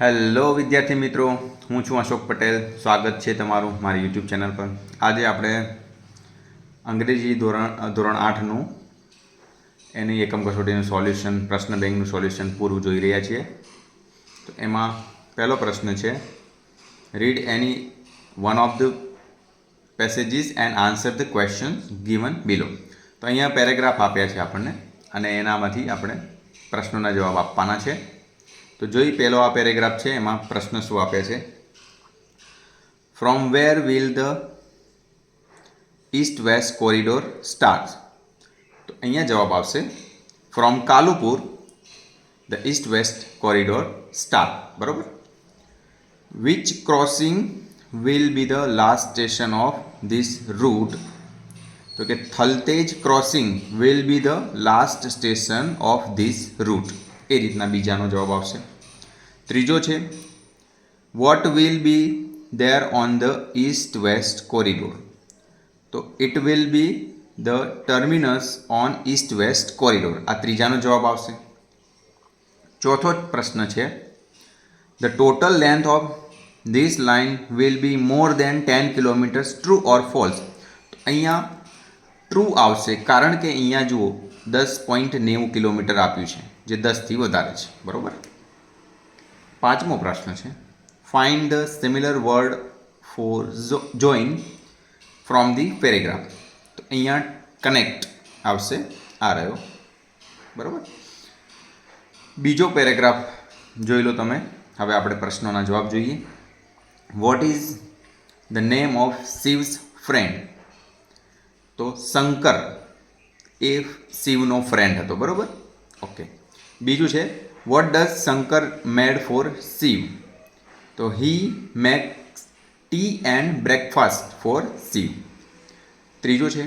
Hello વિદ્યાર્થી મિત્રો, હું છું અશોક પટેલ. સ્વાગત છે તમારું મારી યુટ્યુબ ચેનલ પર. આજે આપણે અંગ્રેજી ધોરણ 8નું એની એકમ કસોટીનું સોલ્યુશન, પ્રશ્ન બેંકનું સોલ્યુશન પૂરું જોઈ રહ્યા છીએ. તો એમાં પહેલો પ્રશ્ન છે, read any one of the passages and answer the question given below. તો અહીંયા પેરેગ્રાફ આપ્યા છે આપણને અને એનામાંથી આપણે પ્રશ્નોના જવાબ આપવાના છે. તો જોઈ પહેલો આ પેરેગ્રાફ છે, એમાં પ્રશ્ન શું આપે છે, from where will the east west corridor start. તો અહીંયા જવાબ આવશે from Kalupur the east west corridor start. બરાબર. Which crossing will be the last station of this route. તો કે Thaltej crossing will be the last station of this route. એ રીતના બીજાનો જવાબ આવશે. ત્રીજો છે, what will be there on the east west corridor. તો it will be the terminus on East west corridor. આ ત્રીજાનો જવાબ આવશે. ચોથો પ્રશ્ન છે, the total length of this line will be more than 10 kilometres, true or false. અહીંયા true આવશે, કારણ કે અહીંયા જુઓ 10.90 કિલોમીટર આપ્યું છે, જે 10થી વધારે છે. બરાબર. પાંચમો પ્રશ્ન છે, find the similar word for join from the paragraph. તો અહીંયા કનેક્ટ આવશે, આ રહ્યો. બરાબર. બીજો પેરેગ્રાફ જોઈ લો તમે. હવે આપણે પ્રશ્નોના જવાબ જોઈએ. What is the name of Shiv's friend. તો શંકર એ શિવનો ફ્રેન્ડ હતો. બરાબર. ઓકે. બીજું છે, what does Shankar made for Shiv. તો he makes tea and breakfast for Shiv. ત્રીજું છે,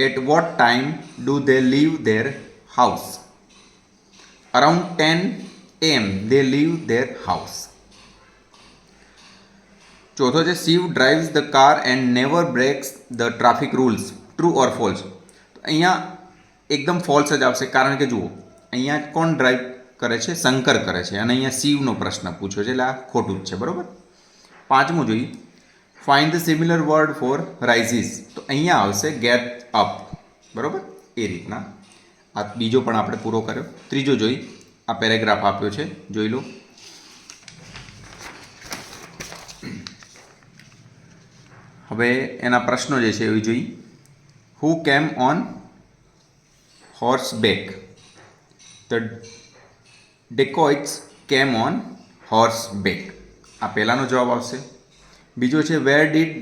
at what time do they leave their house. Around 10 AM they leave their house. ચોથો છે, Shiv drives the car and never breaks the traffic rules. True or false. તો અહીંયા એકદમ false જ આવશે, કારણ કે જુઓ અહીંયા કોણ ડ્રાઈવ કરે છે, શંકર કરે છે, અને અહીંયા શિવનો પ્રશ્ન પૂછ્યો છે, એટલે આ ખોટું જ છે. બરાબર. પાંચમું જોઈએ, find the similar word for rises. તો અહીંયા આવશે ગેટ અપ. બરાબર. એ રીતના આ બીજો પણ આપણે પૂરો કર્યો. ત્રીજો જોઈ, આ પેરેગ્રાફ આપ્યો છે, જોઈ લો. હવે એના પ્રશ્નો જે છે એ જોઈ. હુ કેમ on horse back. The dacoits કેમ ઓન હોર્સ બેક. આ પહેલાંનો જવાબ આવશે. બીજો છે, where did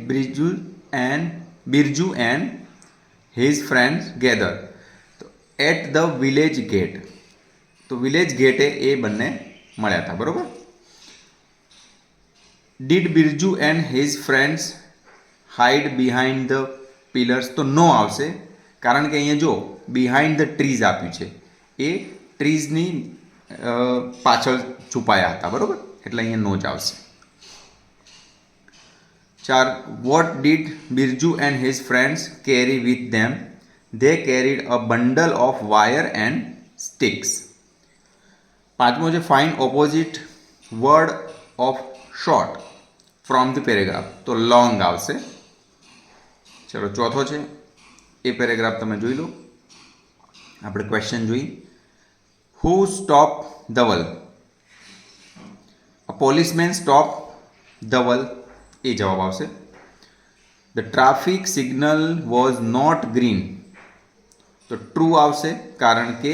Birju and his friends gather. તો એટ ધ વિલેજ ગેટ. તો વિલેજ ગેટે એ બંને મળ્યા હતા. બરાબર. Did Birju and his friends hide behind the pillars. તો નો આવશે, કારણ કે અહીંયા જો બિહાઇન્ડ ધ ટ્રીઝ આપ્યું છે, એ ટ્રીઝની પાછળ છુપાયા હતા. બરાબર. એટલે અહીંયા નો જ આવશે. 4, what did Birju and his friends carry with them. They carried a bundle of wire and sticks. પાંચમો છે, find opposite word of short from the paragraph. તો લોંગ આવશે. ચલો, ચોથો છે, એ પેરેગ્રાફ તમે જોઈ લો. આપણે ક્વેશ્ચન જોઈ. Who stop Dhaval. A policeman stop Dhaval. એ જવાબ આવશે. The traffic signal was not green. તો ટ્રુ આવશે, કારણ કે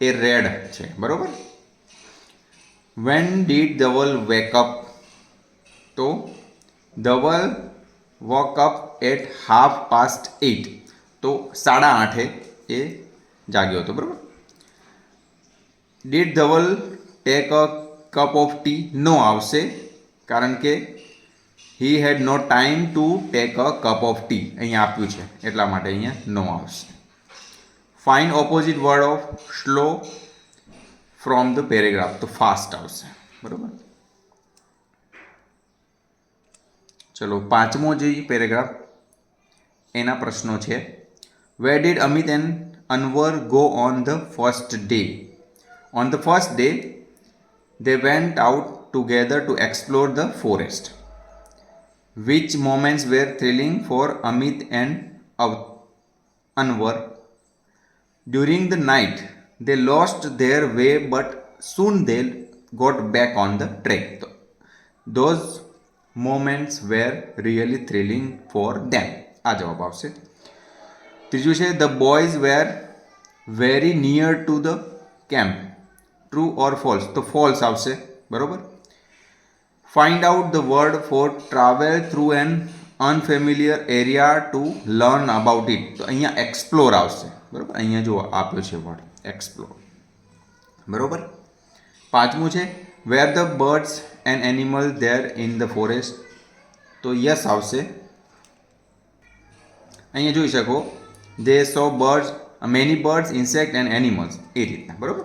એ રેડ છે. બરાબર. When did Dhaval wake up. તો ધવલ વોક અપ એટ 8:30. તો 8:30 એ જાગ્યો હતો. બરાબર. Did Dhaval take a cup of tea. No આવશે, કારણ કે he had no time to take a cup of tea અહીંયા આપ્યું છે, એટલા માટે અહીંયા નો આવશે. Find opposite word of slow from the paragraph. તો ફાસ્ટ આવશે. બરાબર. ચલો, પાંચમો જે પેરેગ્રાફ, એના પ્રશ્નો છે, where did Amit and Anwar go on the first day. On the first day, they went out together to explore the forest. Which moments were thrilling for Amit and Anwar? During the night, they lost their way, but soon they got back on the track. Those moments were really thrilling for them. આ જવાબ આવશે. ત્રીજું છે the boys were very near to the camp. True or false? તો false આવશે. બરોબર. Find out the word for travel through an unfamiliar area to learn about it. તો અહીંયા explore આવશે. બરોબર. અહીંયા જો આપ્યો છે વર્ડ explore. બરોબર. પાંચમું છે where the birds and animals there in the forest. તો yes આવશે. અહીંયા જોઈ શકો they saw birds, many birds, insects and animals. એ રીતના. બરોબર.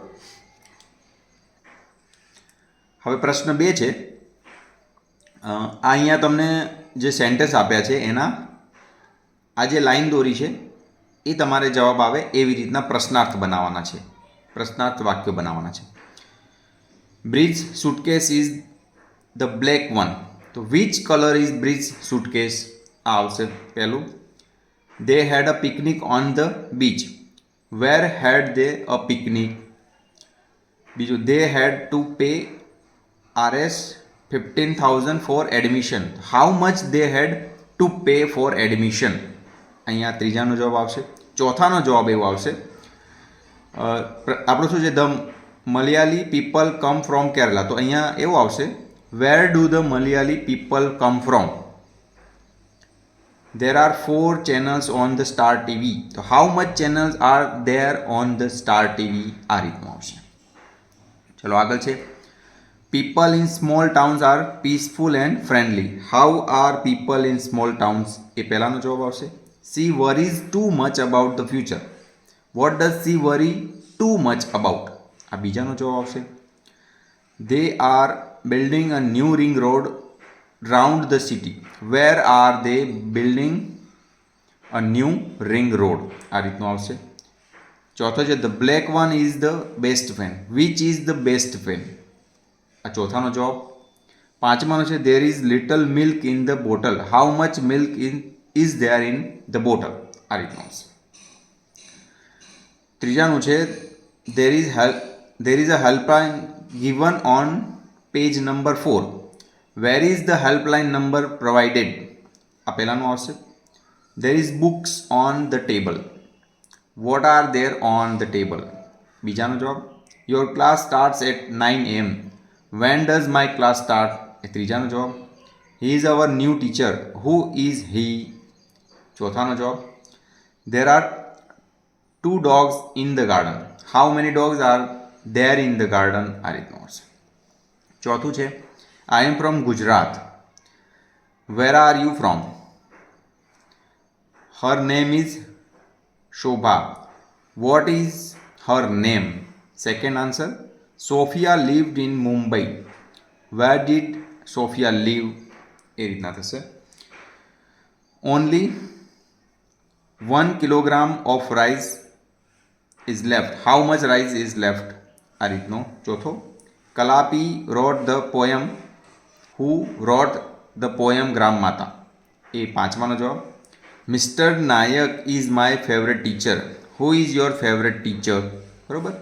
હવે પ્રશ્ન 2 છે. અહીંયા તમને જે સેન્ટેન્સ આપ્યા છે એના આ જે લાઈન દોરી છે એ તમારે જવાબ આવે એવી રીતના પ્રશ્નાર્થ બનાવવાના છે. પ્રશ્નાર્થ વાક્યો બનાવવાના છે. Brij suitcase is the black one. તો which colour is Brij suitcase? આ આવશે પહેલું. They had a picnic on the beach. Where had they a picnic? બીજું they had to pay Rs 15,000 for admission. How much they had to pay for admission? અહીંયા ત્રીજાનો જવાબ આવશે. ચોથાનો જવાબ એવો આવશે આપણું શું છે the Malayali people come from Kerala. તો અહીંયા એવું આવશે where do the Malayali people come from? there are 4 channels on the Star TV. તો how much channels are there on the Star TV? આ રીતનું આવશે. ચલો આગળ છે people in small towns are peaceful and friendly. How are people in small towns? એ પહેલાનો જવાબ આવશે. she worries too much about the future. what does she worry too much about? આ બીજાનો જવાબ આવશે. they are building a new ring road round the city. where are they building a new ring road? આ રીતનું આવશે. ચોથો છે the black one is the best fan. which is the best fan? આ ચોથાનો જવાબ. પાંચમાનો છે there is little milk in the bottle. how much milk is there in the bottle? આ રીતનું આવશે. ત્રીજાનું છે there is a helpline given on page number 4. where is the helpline number provided? આ પહેલાનું આવશે. there is books on the table. what are there on the table? બીજાનો જવાબ. your class starts at 9 am. when does my class start? એ ત્રીજાનો જવાબ. he is our new teacher. who is he? ચોથાનો જવાબ. there are 2 dogs in the garden. how many dogs are there in the garden? આ રીતનું આવશે. ચોથું છે I am from Gujarat. where are you from? her name is Shobha. what is her name? second answer. Sophia lived in Mumbai. where did Sophia live? એ રીતના થશે. only 1 kilogram of rice is left. how much rice is left? આ રીતનો. ચોથો Kalapi wrote the poem. who wrote the poem Gram Mata? એ પાંચમાનો જવાબ. Mr. Nayak is my favorite teacher. who is your favorite teacher? બરોબર.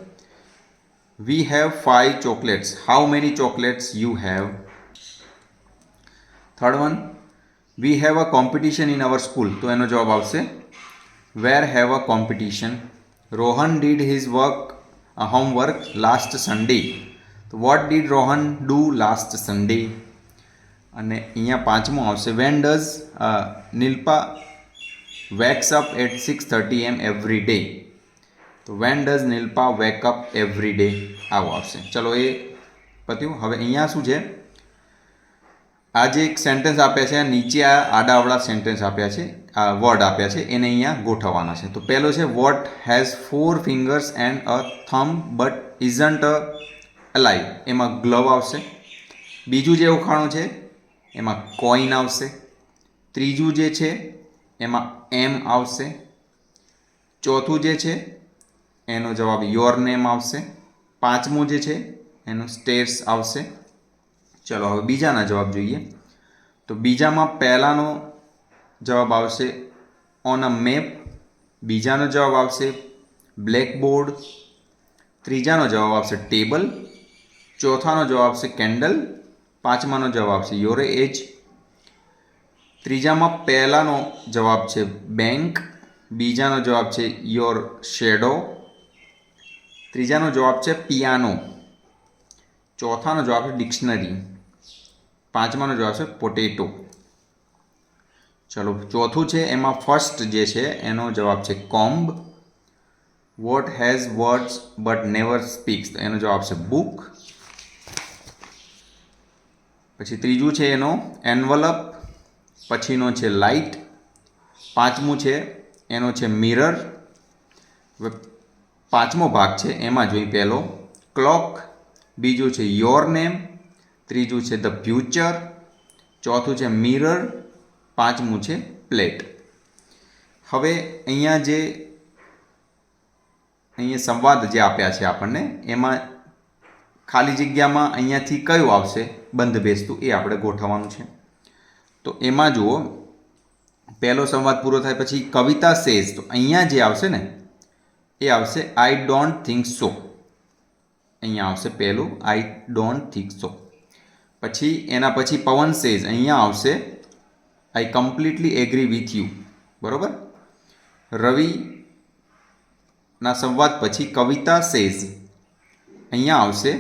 we have 5 chocolates. how many chocolates you have? third one we have a competition in our school. તો એનો જવાબ આવશે where have a competition? Rohan did his homework last Sunday. તો what did Rohan do last Sunday? અને અહીંયા પાંચમું આવશે when does Nilpa wakes up at 6:30 am every day? તો when does Nilpa wake up every day? આવું આવશે. ચલો એ પત્યું. હવે અહીંયા શું છે આ જે એક સેન્ટેન્સ આપ્યા છે નીચે આ આડાવડા સેન્ટેન્સ આપ્યા છે આ વર્ડ આપ્યા છે એને અહીંયા ગોઠવવાના છે. તો પહેલો છે what has 4 fingers and a thumb but isn't alive? એમાં ગ્લવ આવશે. બીજું જે ઉખાણું છે એમાં કોઈન આવશે. ત્રીજું જે છે એમાં એમ આવશે. ચોથું જે છે એનો જવાબ યોર નેમ આવશે. પાંચમું જે છે એનું સ્ટેર્સ આવશે. ચલો હવે બીજાના જવાબ જોઈએ. તો બીજામાં પહેલાનો જવાબ આવશે ઓન અ મેપ, બીજાનો જવાબ આવશે બ્લેકબોર્ડ, ત્રીજાનો જવાબ આવશે ટેબલ, ચોથાનો જવાબ આવશે કેન્ડલ, પાંચમાનો જવાબ આવશે યોર એજ, ત્રીજામાં પહેલાનો જવાબ છે બેંક, બીજાનો જવાબ છે યોર શેડો, ત્રીજાનો જવાબ છે પિયાનો, ચોથાનો જવાબ છે ડિક્શનરી, પાંચમાનો જવાબ છે પોટેટો. ચલો ચોથું છે એમાં ફર્સ્ટ જે છે એનો જવાબ છે comb. What has words but never speaks, તો એનો જવાબ છે બુક. પછી ત્રીજું છે એનો એન્વલપ, પછીનો છે લાઇટ, પાંચમું છે એનો છે મિરર. હવે પાંચમો ભાગ છે એમાં જોઈ પહેલો ક્લોક, બીજું છે યોર નેમ, ત્રીજું છે ધ ફ્યુચર, ચોથું છે મિરર, પાંચમું છે પ્લેટ. હવે અહીંયા સંવાદ જે આપ્યા છે આપણને એમાં ખાલી જગ્યામાં અહીંયાથી કયું આવશે બંધ બેસતું એ આપણે ગોઠવવાનું છે. તો એમાં જુઓ પહેલો સંવાદ પૂરો થાય પછી કવિતા સેઝ, તો અહીંયા જે આવશે ને એ આવશે આઈ ડોન્ટ થિંક સો. અહીંયા આવશે પહેલું આઈ ડોન્ટ થિંક સો. પછી એના પછી પવન સેઝ, અહીંયા આવશે આઈ કમ્પ્લીટલી એગ્રી વિથ યુ. બરાબર. રવિના સંવાદ પછી કવિતા સેઝ, અહીંયા આવશે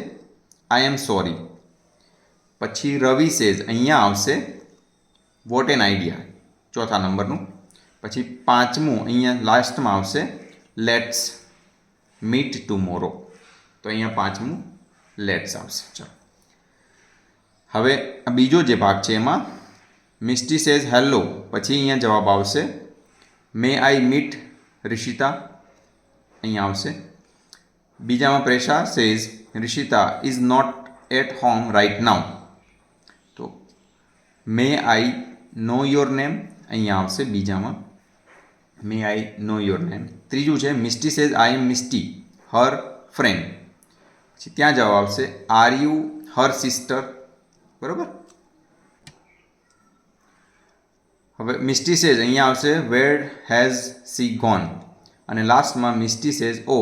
આઈ એમ સોરી. પછી રવિ સેઝ, અહીંયા આવશે વોટ એન આઈડિયા, ચોથા નંબરનું. પછી પાંચમું અહીંયા લાસ્ટમાં આવશે લેટ્સ મીટ ટુમોરો, તો અહીંયા પાંચમું લેટ્સ આવશે. ચલો હવે બીજો જે ભાગ છે એમાં મિસ્ટી સેઝ હેલો, પછી અહીંયા જવાબ આવશે મે આઈ મીટ રિશિતા, અહીંયા આવશે. બીજામાં Presha says Rishita is not at home right now, તો may I know your name, અહીંયા આવશે બીજામાં મે આઈ નો યોર નેમ. ત્રીજું છે Misty says I am Misty her friend, પછી ત્યાં જવાબ આવશે આર યુ હર સિસ્ટર. બરાબર. હવે મિસ્ટી સેઝ અહીંયા આવશે વેર હેઝ સી ગોન, અને લાસ્ટમાં Misty says oh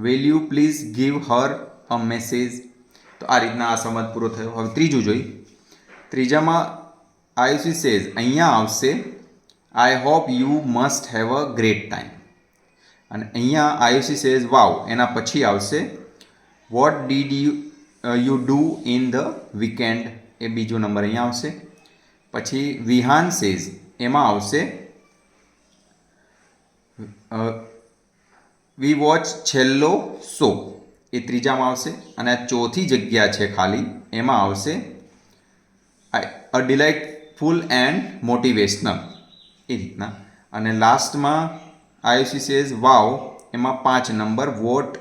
will you please give her a message. તો આ રીતના આ સંવાદ પૂરો થયો. હવે ત્રીજું જોઈ. ત્રીજામાં આયુષી સેઝ, અહીંયા આવશે I hope you must have a great time, અને અહીંયા આયુષી સેઝ વાવ, એના પછી આવશે what did you do in the weekend, એ બીજો નંબર અહીંયા આવશે. પછી વિહાન સેઝ, એમાં આવશે વી વોચ છેલ્લો શો, એ ત્રીજામાં આવશે. અને આ ચોથી જગ્યા છે ખાલી, એમાં આવશે અ ડિલાઇટફુલ એન્ડ મોટિવેશનલ, એ રીતના. અને લાસ્ટમાં આયુષી સેઝ વાવ, એમાં 5 number what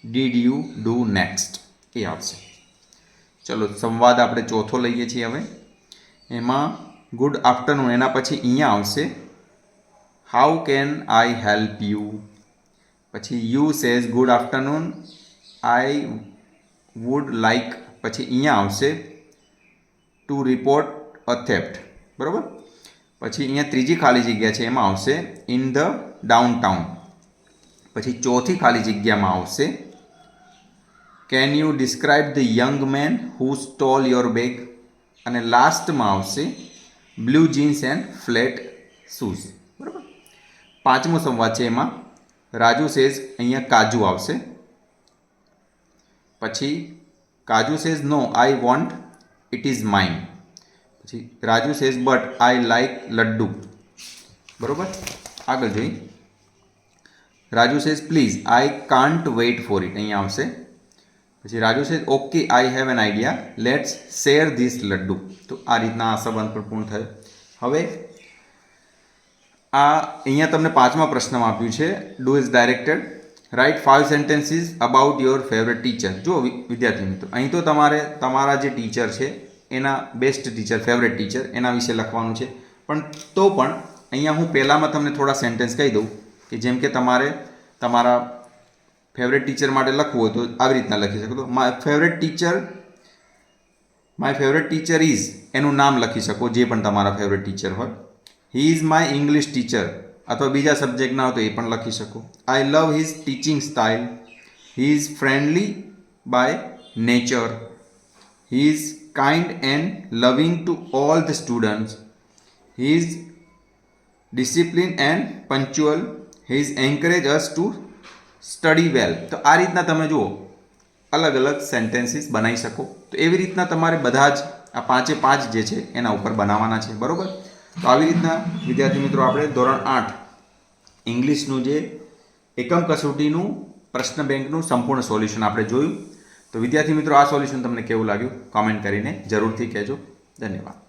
did you do next, એ આવશે. ચલો સંવાદ આપણે ચોથો લઈએ છીએ. હવે એમાં ગુડ આફ્ટરનૂન, એના પછી અહીંયા આવશે how can I help you. પછી you says good afternoon I would like, પછી અહીંયા આવશે ટુ રિપોર્ટ અ થેફ્ટ. બરાબર. પછી અહીંયા ત્રીજી ખાલી જગ્યા છે એમાં આવશે ઇન ધ ડાઉનટાઉન. પછી ચોથી ખાલી જગ્યામાં આવશે can you describe the young main who stall your bag, અને લાસ્ટમાં આવશે blue jeans and flat shoes. બરાબર. પાંચમો સંવાદ છે એમાં રાજુ સેઝ, અહીંયા કાજુ આવશે. પછી Kaju says no I want it is mine. પછી Raju says but I like laddu. બરાબર. આગળ જોઈ. Raju says please I can't wait for it, અહીંયા આવશે. પછી Raju says okay I have an idea let's share this laddu. તો આ રીતના આ સંબંધ પણ પૂર્ણ થયો. હવે આ અહીંયા તમને પાંચમા પ્રશ્નમાં આપ્યું છે do as directed write 5 sentences about your favourite teacher. જો વિદ્યાર્થી મિત્રો, અહીં તો તમારે તમારા જે ટીચર છે એના બેસ્ટ ટીચર, ફેવરેટ ટીચર, એના વિશે લખવાનું છે. પણ અહીંયા હું પહેલાંમાં તમને થોડા સેન્ટેન્સ કહી દઉં કે જેમ કે તમારે તમારા ફેવરેટ ટીચર માટે લખવું હોય તો આવી રીતના લખી શકો. તો my favourite teacher my favourite teacher is, એનું નામ લખી શકો જે પણ તમારા ફેવરેટ ટીચર હોય. He is my English teacher, અથવા બીજા સબ્જેક્ટના હોય તો એ પણ લખી શકો. I love his teaching style. He is friendly by nature. He is kind and loving to all the students. He is discipline and punctual. He is encourage us to study well. તો આ રીતના તમે જુઓ અલગ અલગ sentences બનાવી શકો. તો એવી રીતના તમારે બધા જ આ 5 જે છે એના ઉપર બનાવવાના છે. બરાબર. તો આવી રીતના વિદ્યાર્થી મિત્રો આપણે ધોરણ 8 ઇંગ્લિશનું જે એકમ કસોટીનું પ્રશ્ન બેંકનું સંપૂર્ણ સોલ્યુશન આપણે જોયું. તો વિદ્યાર્થી મિત્રો આ સોલ્યુશન તમને કેવું લાગ્યું કોમેન્ટ કરીને જરૂરથી કહેજો. ધન્યવાદ.